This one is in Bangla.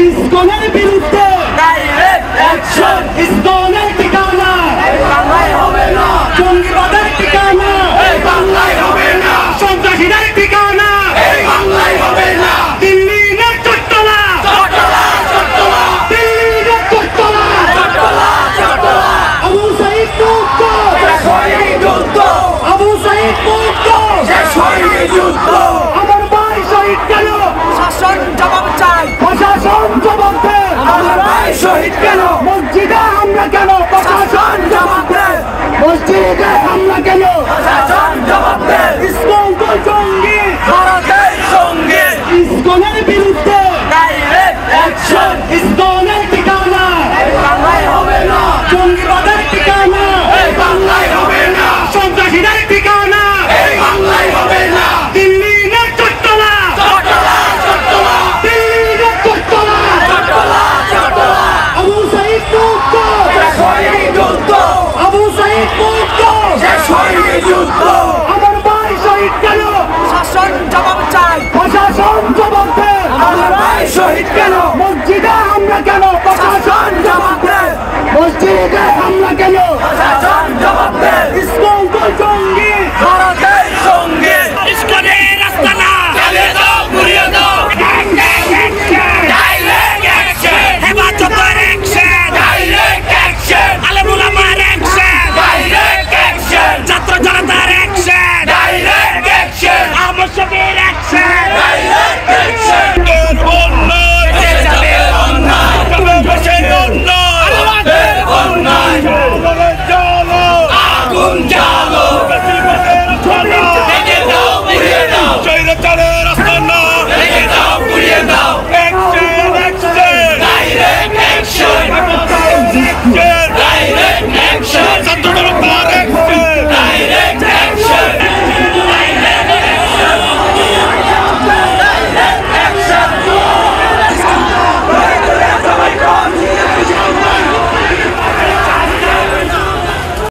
ইসকনের বিরুদ্ধে ডাইরেক্ট অ্যাকশন। ইসকনের ঠিকানা এই বাংলায় হবে না, জঙ্গিবাদের ঠিকানা এই বাংলায় হবে না, সন্ত্রাসীদের ঠিকানা এই বাংলায় হবে না। দিল্লি না চট্টলা চট্টলা চট্টলা দিল্লি না চট্টলা চট্টলা চট্টলা, আবু সাইদ মুক্ত শেষ হয়নি যুদ্ধ, আবু সাইদ মুক্ত শেষ হয়নি যুদ্ধ। আমার ভাই শহীদ কেন শাসন জবাব চাই, প্রশাসন জবাব দে আমার ভাই শহীদ কেন? মসজিদে হামলা কেন শাসন জবাব দে, মসজিদে হামলা কেন শাসন জবাব দে। ইসকন তো জঙ্গি ভারতের সঙ্গে ইসকনের বিরুদ্ধে ডাইরেক্ট অ্যাকশন। ইসকনের ঠিকানা এই বাংলায় হবে না, জঙ্গিবাদের ঠিকানা এই বাংলায় হবে না, সন্ত্রাসীদের ঠিকানা এই বাংলায় হবে না। দিল্লি না চট্টলা চট্টলা চট্টলা দিল্লি না চট্টলা চট্টলা চট্টলা, আবু সাইদ মুক্ত শেষ হয়নি যুদ্ধ, আবু সাইদ মুক্ত শেষ হয়নি যুদ্ধ। আমার ভাই শহীদ কেন শাসন জবাব চাই, প্রশাসন জবাব দে আমার ভাই শহীদ কেন? মসজিদে হামলা কেন প্রশাসন শাসন জবাব দে, মসজিদে হামলা কেন